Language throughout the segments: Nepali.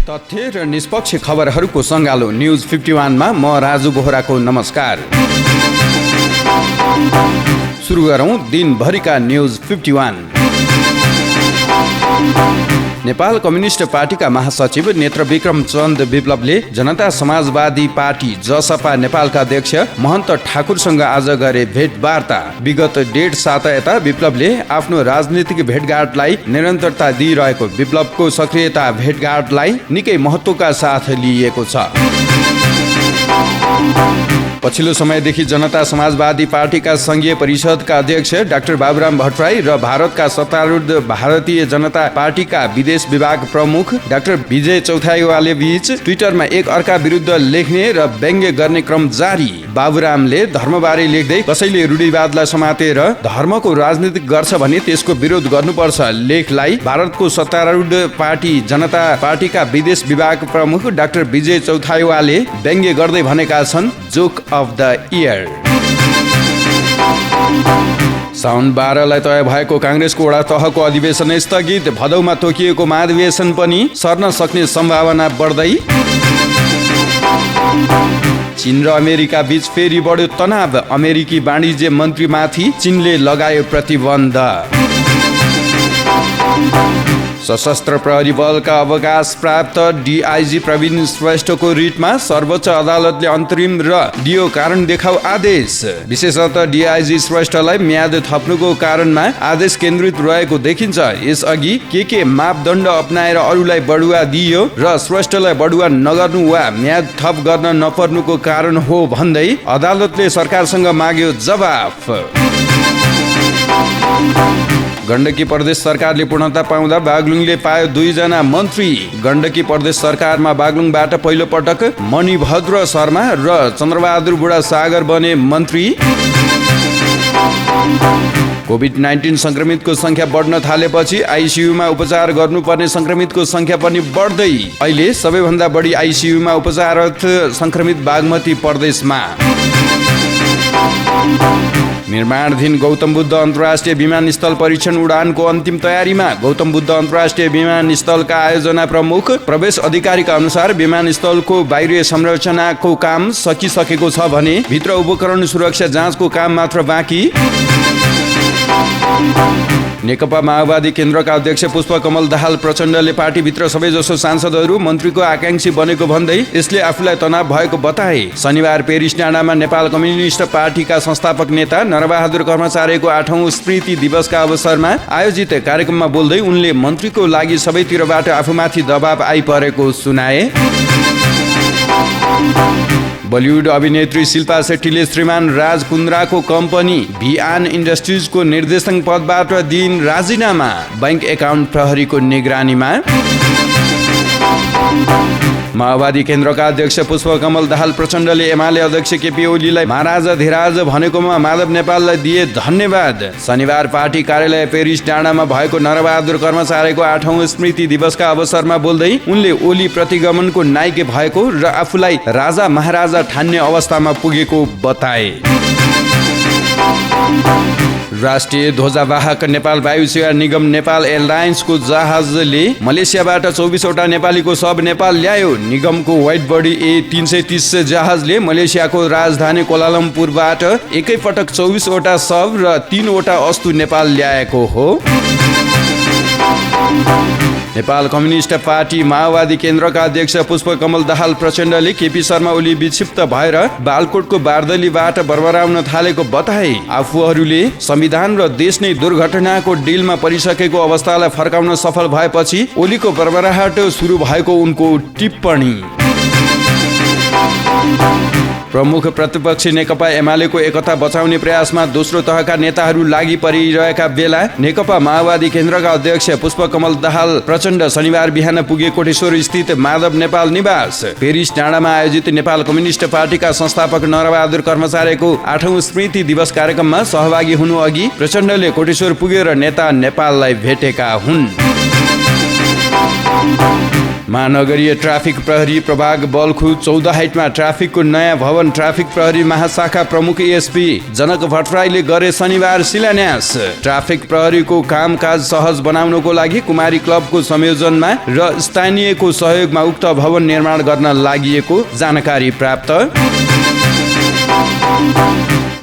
तथ्य र निष्पक्ष खबरहरूको सङ्गालो न्युज 51 मा म राजु बोहराको नमस्कार। सुरु गरौँ दिनभरिका न्युज 51। नेपाल कम्युनिस्ट पार्टीका महासचिव नेत्र विक्रम चन्द विप्लवले जनता समाजवादी पार्टी जसपा नेपालका अध्यक्ष महन्त ठाकुरसँग आज गरे भेटवार्ता। विगत 1.5 साता यता विप्लवले आफ्नो राजनीतिक भेटघाटलाई निरन्तरता दिइरहेको विप्लवको सक्रियता भेटघाटलाई निकै महत्त्वका साथ लिएको छ। पछिल्लो समयदेखि जनता समाजवादी पार्टीका संघीय परिषदका अध्यक्ष डाक्टर बाबुराम भट्टराई र भारतका सत्तारूढ भारतीय जनता पार्टीका विदेश विभाग प्रमुख डाक्टर विजय चौथाईवाले बीच ट्विटरमा एक अर्का विरुद्ध लेख्ने र व्यङ्ग्य गर्ने क्रम जारी। बाबुरामले धर्मबारे लेख्दै कसैले रूढिवादलाई समातेर धर्मको राजनीति गर्छ भने त्यसको विरोध गर्नुपर्छ लेखलाई भारतको सत्तारूढ पार्टी जनता पार्टीका विदेश विभाग प्रमुख डाक्टर विजय चौथाईवाले व्यङ्ग्य गर्दै भनेका छन्, जोक अफ द इयर। साउन 12 लाई तय भएको काङ्ग्रेसको वडा तहको अधिवेशन स्थगित। भदौमा तोकिएको महाधिवेशन पनि सर्न सक्ने सम्भावना बढ्दै। चीन र अमेरिका बीच फेरि बढ्यो तनाव। अमेरिकी वाणिज्य मन्त्रीमाथि चीनले लगायो प्रतिबन्ध। सशस्त्र प्रहरी बलका अवकाश प्राप्त डीआईजी प्रवीण श्रेष्ठको रिटमा सर्वोच्च अदालतले अन्तरिम र दियो कारण देखाउ आदेश। विशेषतः डीआईजी श्रेष्ठलाई म्याद थप्नुको कारणमा आदेश केन्द्रित रहेको देखिन्छ। यसअघि के मापदण्ड अपनाएर अरूलाई बढुवा दिइयो र श्रेष्ठलाई बढुवा नगर्नु वा म्याद थप गर्न नपर्नुको कारण हो भन्दै अदालतले सरकारसँग माग्यो जवाफ। गण्डकी प्रदेश सरकारले पूर्णता पाउँदा बागलुङले पायो 2 जना मन्त्री। गण्डकी प्रदेश सरकारमा बागलुङबाट पहिलो पटक मणिभद्र शर्मा र चन्द्रबहादुर बुढा सागर बने मन्त्री। कोभिड-19 संक्रमितको संख्या बढ्न थालेपछि आइसियुमा उपचार गर्नुपर्ने संक्रमितको संख्या पनि बढ्दै। अहिले सबैभन्दा बढी आइसियुमा उपचाररत संक्रमित बागमती प्रदेशमा। निर्माणाधीन गौतम बुद्ध अन्तर्राष्ट्रिय विमानस्थल परीक्षण उडानको अन्तिम तयारीमा। गौतम बुद्ध अन्तर्राष्ट्रिय विमानस्थलका आयोजना प्रमुख प्रवेश अधिकारीका अनुसार विमानस्थलको बाहिरी संरचनाको काम सकिसकेको छ भने भित्र उपकरण सुरक्षा जाँचको काम मात्र बाँकी। नेकपा माओवादी केन्द्रका अध्यक्ष पुष्पकमल दाहाल प्रचण्डले पार्टीभित्र सबैजसो सांसदहरू मन्त्रीको आकांक्षी बनेको भन्दै यसले आफूलाई तनाव भएको बताए। शनिबार पेरिस डाँडामा नेपाल कम्युनिस्ट पार्टीका संस्थापक नेता नरबहादुर कर्मचारीको 8औं स्मृति दिवसका अवसरमा आयोजित कार्यक्रममा बोल्दै उनले मन्त्रीको लागि सबैतिरबाट आफूमाथि दबाव आइपरेको सुनाए। बलिउड अभिनेत्री शिल्पा शेट्टीले श्रीमान राज कुन्द्राको कम्पनी भिआन इन्डस्ट्रिजको निर्देशक पदबाट दिइन् राजीनामा। बैंक एकाउन्ट प्रहरीको निगरानीमा। माओवादी केन्द्रका अध्यक्ष पुष्पकमल दाहाल प्रचण्डले एमाले अध्यक्ष केपी ओलीलाई महाराजा धिराज भनेकोमा माधव नेपाललाई दिए धन्यवाद। शनिबार पार्टी कार्यालय पेरिस डाँडामा भएको नरबहादुर कर्मचारीको 8औं स्मृति दिवसका अवसरमा बोल्दै उनले ओली प्रतिगमनको नायक भएको र आफूलाई राजा महाराजा ठान्ने अवस्थामा पुगेको बताए। राष्ट्रिय ध्वजावाहक नेपाल वायु सेवा निगम नेपाल एयरलाइन्सको जहाजले मलेसियाबाट 24 वटा नेपालीको शव नेपाल ल्यायो। निगमको वाइड बडी A330 जहाजले मलेसियाको राजधानी कोलालम्पुरबाट एकैपटक 24 वटा शव र 3 वटा अस्तु नेपाल ल्याएको हो। नेपाल कम्युनिस्ट पार्टी माओवादी केन्द्रका अध्यक्ष पुष्पकमल दाहाल प्रचण्डले केपी शर्मा ओली विक्षिप्त भएर बालकोटको बारदलीबाट बर्बराउन थालेको बताए। आफूहरूले संविधान र देश नै दुर्घटनाको डिलमा परिसकेको अवस्थालाई फर्काउन सफल भएपछि ओलीको बर्बराहट सुरु भएको उनको टिप्पणी। प्रमुख प्रतिपक्षी नेकपा एमालेको एकता बचाउने प्रयासमा दोस्रो तहका नेताहरू लागि परिरहेका बेला नेकपा माओवादी केन्द्रका अध्यक्ष पुष्पकमल दाहाल प्रचण्ड शनिबार बिहान पुगे कोटेश्वर स्थित माधव नेपाल निवास। पेरिस डाँडामा आयोजित नेपाल कम्युनिस्ट पार्टीका संस्थापक नरबहादुर कर्मचारीको 8औं स्मृति दिवस कार्यक्रममा सहभागी हुनु अघि प्रचण्डले कोटेश्वर पुगेर नेता नेपाललाई भेटेका हुन्। महानगरीय ट्राफिक प्रहरी प्रभाग बल्खु 14 हाइटमा ट्राफिकको नयाँ भवन ट्राफिक प्रहरी महाशाखा प्रमुख एसपी जनक भट्टराईले गरे शनिबार शिलान्यास। ट्राफिक प्रहरीको कामकाज सहज बनाउनको लागि कुमारी क्लबको संयोजनमा र स्थानीयको सहयोगमा उक्त भवन निर्माण गर्न लागि जानकारी प्राप्त।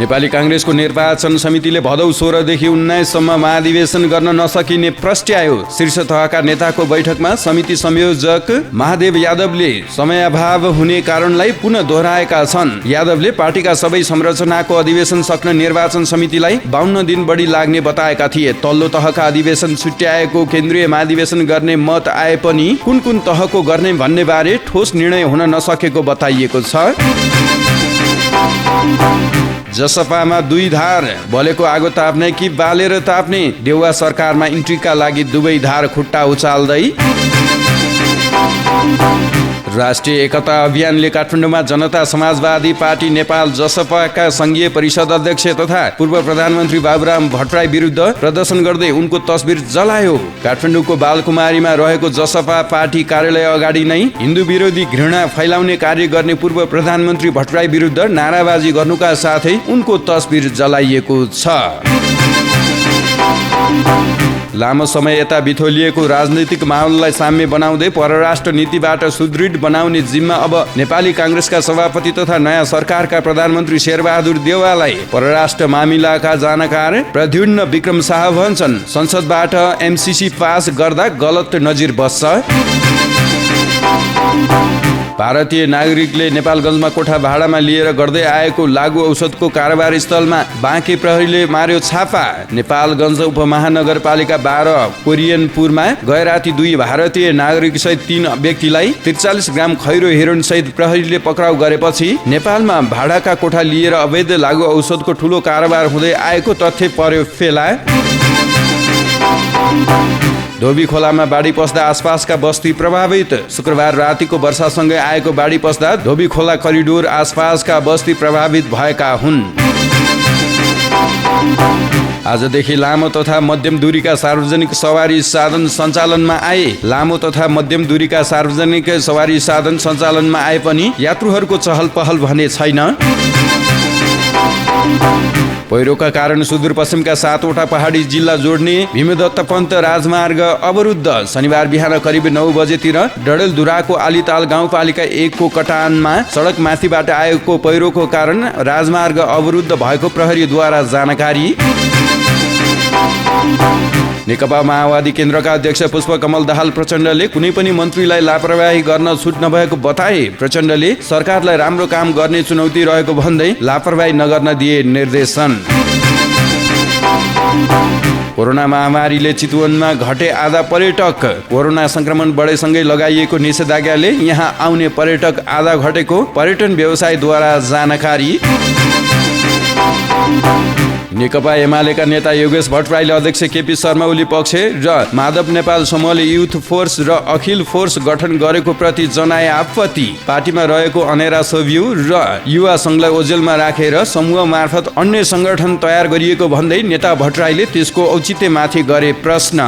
नेपाली कांग्रेसको निर्वाचन समितिले भदौ 16 देखि 19 सम्म महाधिवेशन गर्न नसकिने प्रस्ट्यायो। शीर्ष तहका नेताको बैठकमा समिति संयोजक महादेव यादवले समयाभाव हुने कारणलाई पुनः दोहोऱ्याएका छन्। यादवले पार्टीका सबै संरचनाको अधिवेशन सक्न निर्वाचन समितिलाई 52 दिन बढी लाग्ने बताएका थिए। तल्लो तहका अधिवेशन छुट्याएको केन्द्रीय महाधिवेशन गर्ने मत आए पनि कुन तहको गर्ने भन्ने बारे ठोस निर्णय हुन नसकेको बताइएको छ। जसपामा 2 धार, बलेको आगो ताप्ने कि बालेर ताप्ने, देउवा सरकारमा इन्ट्रीका लागि दुवै धार खुट्टा उचाल्दै। राष्ट्रिय एकता अभियानले काठमाडौँमा जनता समाजवादी पार्टी नेपाल जसपाका संघीय परिषद अध्यक्ष तथा पूर्व प्रधानमन्त्री बाबुराम भट्टराई विरुद्ध प्रदर्शन गर्दै उनको तस्बिर जलायो। काठमाडौँको बालकुमारीमा रहेको जसपा पार्टी कार्यालय अगाडि नै हिन्दू विरोधी घृणा फैलाउने कार्य गर्ने पूर्व प्रधानमन्त्री भट्टराई विरुद्ध नाराबाजी गर्नुका साथै उनको तस्बिर जलाइएको छ। लामो समय यता बिथोलिएको राजनीतिक माहौललाई साम्य बनाउँदै परराष्ट्र नीतिबाट सुदृढ बनाउने जिम्मा अब नेपाली कांग्रेसका सभापति तथा नयाँ सरकारका प्रधानमन्त्री शेरबहादुर देउवालाई परराष्ट्र मामिलाका जानकार प्रद्युम्न विक्रम शाह भन्छन्। संसदबाट एमसीसी पास गर्दा गलत नजिर बस्छ। भारतीय नागरिकले नेपालगञ्जमा कोठा भाडामा लिएर गर्दै आएको लागु औषधको कारोबार स्थलमा बाँके प्रहरीले मार्यो छापा। नेपालगञ्ज उपमहानगरपालिका 12 कोरियनपुरमा गए राति 2 भारतीय नागरिक सहित 3 व्यक्तिलाई 43 ग्राम खैरो हेरोइन सहित प्रहरीले पक्राउ गरेपछि नेपालमा भाडाका कोठा लिएर अवैध लागु औषधको ठूलो कारोबार हुँदै आएको तथ्य पर्यो फेला। धोबी खोलामा बाढी पस्दा आसपासका बस्ती प्रभावित। शुक्रबार रातिको वर्षासँगै आएको बाढी पस्दा धोबी खोला करिडोर आसपासका बस्ती प्रभावित भएका हुन्। आजदेखि लामो तथा मध्यम दूरीका सार्वजनिक सवारी साधन सञ्चालनमा आए। लामो तथा मध्यम दूरीका सार्वजनिक सवारी साधन सञ्चालनमा आए पनि यात्रुहरूको चहल पहल भने छैन। पहिरोका कारण सुदूरपश्चिमका 7वटा पहाडी जिल्ला जोड्ने भीमदत्त पन्त राजमार्ग अवरुद्ध। शनिबार बिहान करिब 9 बजेतिर डडेलधुराको आलीताल गाउँपालिका 1 को कटानमा सडक माथिबाट आएको पहिरोको कारण राजमार्ग अवरुद्ध भएको प्रहरीद्वारा जानकारी। नेकपा माओवादी केन्द्रका अध्यक्ष पुष्पकमल दाहाल प्रचण्डले कुनै पनि मन्त्रीलाई लापरवाही गर्न छुट नभएको बताए। प्रचण्डले सरकारलाई राम्रो काम गर्ने चुनौती रहेको भन्दै लापरवाही नगर्न दिए निर्देशन। कोरोना महामारीले चितवनमा घटे आधा पर्यटक। कोरोना संक्रमण बढेसँगै लगाइएको निषेधाज्ञाले यहाँ आउने पर्यटक आधा घटेको पर्यटन व्यवसायद्वारा जानकारी। नेकपा एमालेका नेता योगेश भट्टराईले अध्यक्ष केपी शर्मा ओली पक्ष र माधव नेपाल समूहले युथ फोर्स र अखिल फोर्स गठन गरेको प्रति जनाए आपत्ति। पार्टीमा रहेको अनेरा सोभ्यू र युवा संघलाई ओझेलमा राखेर समूह मार्फत अन्य संगठन तयार गरिएको भन्दै नेता भट्टराईले त्यसको औचित्यमाथि गरे प्रश्न।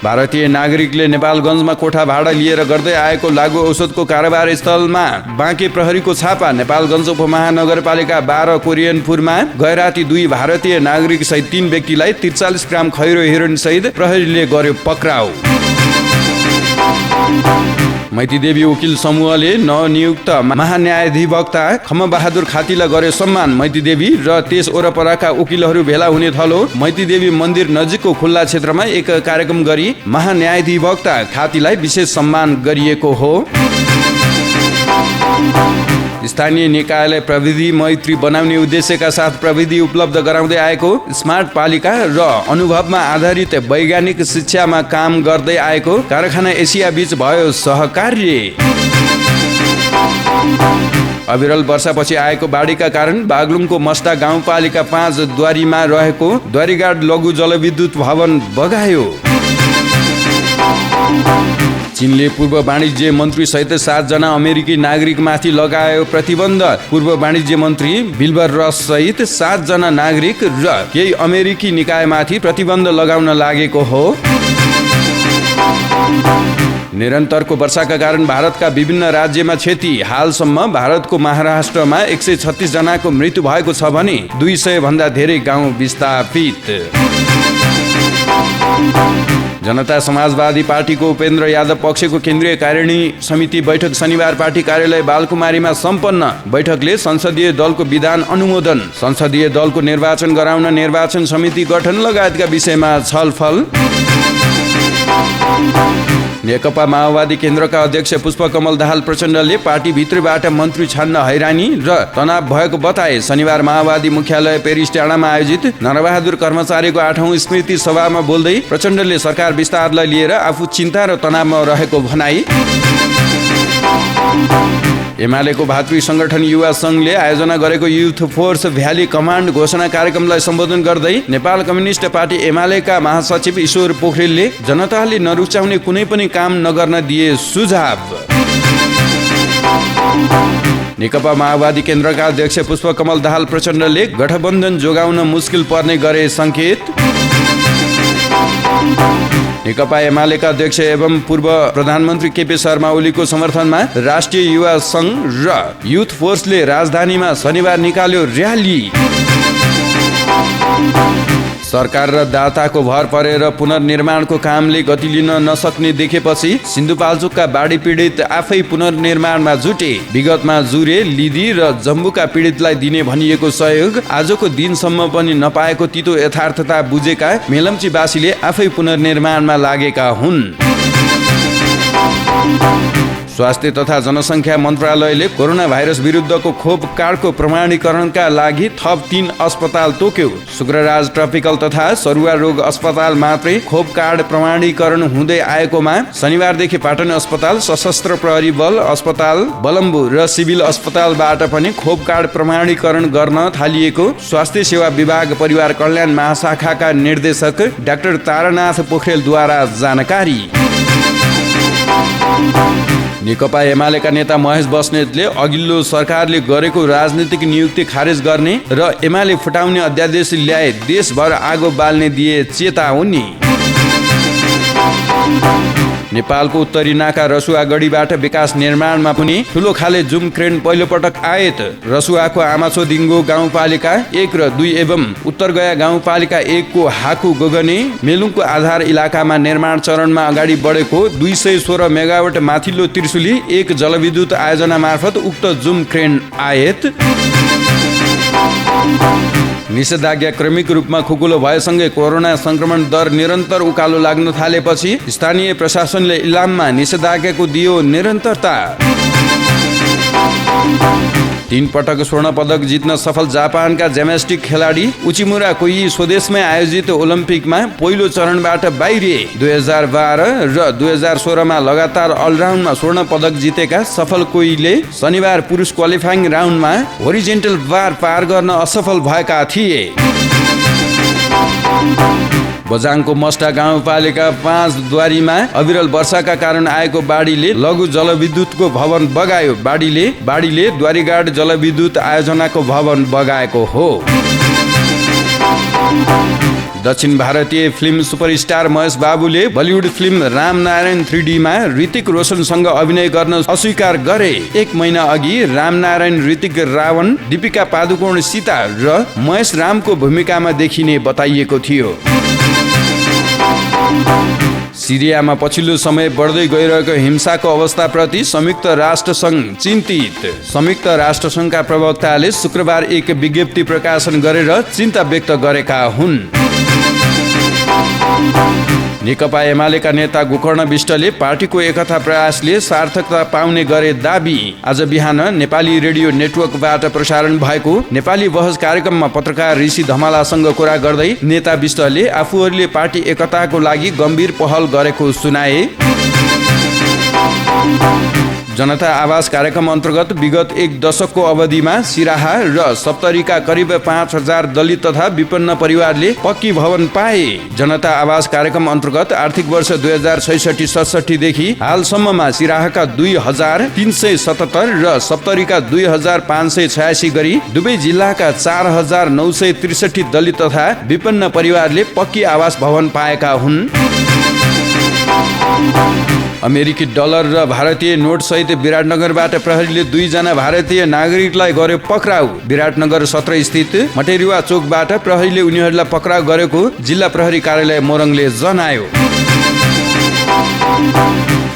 भारतीय नागरिकले नेपालगञ्जमा कोठा भाडा लिएर गर्दै आएको लागु औषधको कारोबार स्थलमा बाँके प्रहरीको छापा। नेपालगञ्ज उपमहानगरपालिका 12 कोरियनपुरमा गए राति 2 भारतीय नागरिक सहित 3 व्यक्तिलाई 43 ग्राम खैरो हेरोइन सहित प्रहरीले गर्यो पक्राउ। मैतीदेवी वकिल समूहले नवनियुक्त महान्यायाधिवक्ता खमबहादुर खातीलाई गर्यो सम्मान। मैतीदेवी र त्यस वरपरका वकिलहरू भेला हुने थलो मैतीदेवी मन्दिर नजिकको खुल्ला क्षेत्रमा एक कार्यक्रम गरी महान्यायाधिवक्ता खातीलाई विशेष सम्मान गरिएको हो। स्थानीय निकायलाई प्रविधि मैत्री बनाउने उद्देश्यका साथ प्रविधि उपलब्ध गराउँदै आएको स्मार्ट पालिका र अनुभवमा आधारित वैज्ञानिक शिक्षामा काम गर्दै आएको कारखाना एसिया बीच भयो सहकार्य। अविरल वर्षापछि आएको बाढीका कारण बागलुङको मस्ता गाउँपालिका 5 द्वारीमा रहेको द्वारीघाट लघु जलविद्युत भवन बगायो। चीनले पूर्व वाणिज्य मन्त्री सहित 7 जना अमेरिकी नागरिकमाथि लगायो प्रतिबन्ध। पूर्व वाणिज्य मन्त्री विल्बर रस सहित 7 जना नागरिक र केही अमेरिकी निकायमाथि प्रतिबन्ध लगाउन लागेको हो। निरन्तरको वर्षाका कारण भारतका विभिन्न राज्यमा क्षति। हालसम्म भारतको महाराष्ट्रमा 136 जनाको मृत्यु भएको छ भने 200 भन्दा धेरै गाउँ विस्थापित। जनता समाजवादी पार्टीको उपेन्द्र यादव पक्षको केन्द्रीय कार्यकारिणी समिति बैठक शनिबार पार्टी कार्यालय बालकुमारीमा सम्पन्न। बैठकले संसदीय दलको विधान अनुमोदन, संसदीय दलको निर्वाचन गराउन निर्वाचन समिति गठन लगायतका विषयमा छलफल। नेकपा माओवादी केन्द्रका अध्यक्ष पुष्पकमल दाहाल प्रचण्डले पार्टीभित्रबाट मन्त्री छान्न हैरानी र तनाव भएको बताए। शनिबार माओवादी मुख्यालय पेरिस डाँडामा आयोजित नरबहादुर कर्मचारीको 8औं स्मृति सभामा बोल्दै प्रचण्डले सरकार विस्तारलाई लिएर आफू चिन्ता र तनावमा रहेको भनाई। एमालेको भातृ संगठन युवा संघले आयोजना गरेको युथ फोर्स भ्याली कमान्ड घोषणा कार्यक्रमलाई सम्बोधन गर्दै नेपाल कम्युनिस्ट पार्टी एमालेका महासचिव ईश्वर पोखरेलले जनताले नरुचाउने कुनै पनि काम नगर्न दिए सुझाव। नेकपा माओवादी केन्द्रका अध्यक्ष पुष्पकमल दाहाल प्रचण्डले गठबन्धन जोगाउन मुस्किल पर्ने गरे संकेत। नेकपा एमालेका अध्यक्ष एवं पूर्व प्रधानमन्त्री केपी शर्मा ओलीको समर्थनमा राष्ट्रिय युवा संघ र युथ फोर्सले राजधानीमा शनिबार निकाल्यो र्याली। सरकार र दाताको भर परेर पुनर्निर्माणको कामले गति लिन नसक्ने देखेपछि सिन्धुपाल्चोकका बाढी पीडित आफै पुनर्निर्माणमा जुटे। विगतमा जुरे, लिदी र जम्बुका पीडितलाई दिने भनिएको सहयोग आजको दिनसम्म पनि नपाएको तितो यथार्थता बुझेका मेलम्चीवासीले आफै पुनर्निर्माणमा लागेका हुन्। स्वास्थ्य तथा जनसङ्ख्या मन्त्रालयले कोरोना भाइरस विरुद्धको खोप कार्डको प्रमाणीकरणका लागि थप 3 अस्पताल तोक्यो। शुक्रराज ट्रपिकल तथा सरुवा रोग अस्पताल मात्रै खोप कार्ड प्रमाणीकरण हुँदै आएकोमा शनिबारदेखि पाटन अस्पताल, सशस्त्र प्रहरी बल अस्पताल बलम्बु र सिभिल अस्पतालबाट पनि खोप कार्ड प्रमाणीकरण गर्न थालिएको स्वास्थ्य सेवा विभाग परिवार कल्याण महाशाखाका निर्देशक डाक्टर तारानाथ पोखरेलद्वारा जानकारी। नेकपा एमालेका नेता महेश बस्नेतले अघिल्लो सरकारले गरेको राजनीतिक नियुक्ति खारेज गर्ने र एमाले फुटाउने अध्यादेश ल्याए देशभर आगो बाल्ने दिए चेतावनी। नेपालको उत्तरी नाका रसुवा गढीबाट विकास निर्माणमा पनि ठुलो खाले जुम क्रेन पहिलो पटक आयत। रसुवाको आमाछोदिङ्गो गाउँपालिका 1 र 2 एवं उत्तरगया गाउँपालिका 1 को हाकु गोगने मेलुङको आधार इलाकामा निर्माण चरणमा अगाडि बढेको 216 मेगावाट माथिल्लो त्रिशुली 1 जलविद्युत आयोजना मार्फत उक्त जुम क्रेन आयत। निषेधाज्ञा क्रमिक रूपमा खुकुलो भएसँगै कोरोना संक्रमण दर निरन्तर उकालो लाग्न थालेपछि स्थानीय प्रशासनले इलाममा निषेधाज्ञाको दियो निरन्तरता। 3 पटक स्वर्ण पदक जित्न सफल जापानका जिम्नास्टिक खेलाडी उचिमुरा कोही स्वदेशमै आयोजित ओलम्पिकमा पहिलो चरणबाट बाहिरिए। 2012 र 2016 मा लगातार अलराउन्डमा स्वर्ण पदक जितेका सफल कोहीले शनिबार पुरुष क्वालिफाइङ राउन्डमा होरिजेन्टल बार पार गर्न असफल भएका थिए। बझाङको मस्टा गाउँपालिका 5 द्वारीमा अविरल वर्षाका कारण आएको बाढीले लघु जलविद्युतको भवन बगायो। बाढीले द्वारीघाट जलविद्युत आयोजनाको भवन बगाएको हो। दक्षिण भारतीय फिल्म सुपरस्टार महेश बाबुले बलिउड फिल्म रामनारायण 3D मा ऋतिक रोशनसँग अभिनय गर्न अस्वीकार गरे। 1 महिना अघि रामनारायण ऋतिक रावण, दीपिका पादुकोण सीता र महेश रामको भूमिकामा देखिने बताइएको थियो। सिरियामा पछिल्लो समय बढ्दै गइरहेको हिंसाको अवस्थाप्रति संयुक्त राष्ट्र सङ्घ चिन्तित। संयुक्त राष्ट्र सङ्घका प्रवक्ताले शुक्रबार एक विज्ञप्ति प्रकाशन गरेर चिन्ता व्यक्त गरेका हुन्। नेकपा एमालेका नेता गोकर्ण विष्टले पार्टीको एकता प्रयासले सार्थकता पाउने गरे दाबी। आज बिहान नेपाली रेडियो नेटवर्कबाट प्रसारण भएको नेपाली बहस कार्यक्रममा पत्रकार ऋषि धमालासँग कुरा गर्दै नेता विष्टले आफूहरूले पार्टी एकताको लागि गम्भीर पहल गरेको सुनाए। जनता आवास कार्यक्रम अन्तर्गत विगत 1 दशकको अवधिमा सिराहा र सप्तरीका करिब 5000 दलित तथा विपन्न परिवारले पक्की भवन पाए। जनता आवास कार्यक्रम अन्तर्गत आर्थिक वर्ष 2066-67 देखि हालसम्ममा सिराहाका 2377 र सप्तरीका 2586 गरी दुवै जिल्लाका 4963 दलित तथा विपन्न परिवारले पक्की आवास भवन पाएका हुन्। अमेरिकी डलर र भारतीय नोट सहित विराटनगरबाट प्रहरीले 2 जना भारतीय नागरिकलाई गर्यो पक्राउ। विराटनगर 17 स्थित मटेरुवा चोकबाट प्रहरीले उनीहरूलाई पक्राउ गरेको जिल्ला प्रहरी कार्यालय मोरङले जनायो।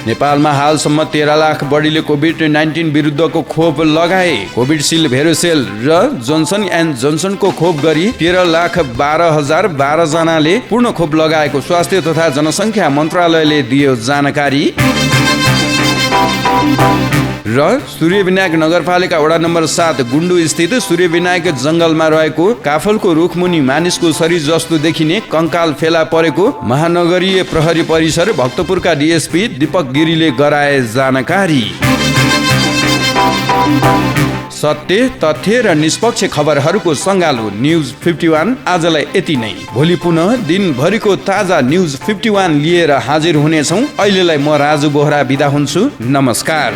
नेपालमा हालसम्म 13 लाख बढीले कोभिड-19 विरुद्धको खोप लगाए। कोभिडसिल्ड, भेरोसेल र जोन्सन एन्ड जोन्सनको खोप गरी 13,12,012 जनाले पूर्ण खोप लगाएको स्वास्थ्य तथा जनसङ्ख्या मन्त्रालयले दियो जानकारी। र सूर्यविनायक नगरपालिका वडा नम्बर 7 गुन्डु स्थित सूर्यविनायक जंगलमा रहेको काफलको रुखमुनि मानिसको शरीर जस्तो देखिने कंकाल फेला परेको महानगरीय प्रहरी परिसर भक्तपुरका डीएसपी दीपक गिरीले गराए जानकारी। सत्य, तथ्य र निष्पक्ष खबरहरूको सङ्गालो न्युज 51 आजलाई यति नै। भोलि पुनः दिनभरिको ताजा न्युज 51 लिएर हाजिर हुनेछौँ। अहिलेलाई म राजु बोहरा बिदा हुन्छु। नमस्कार।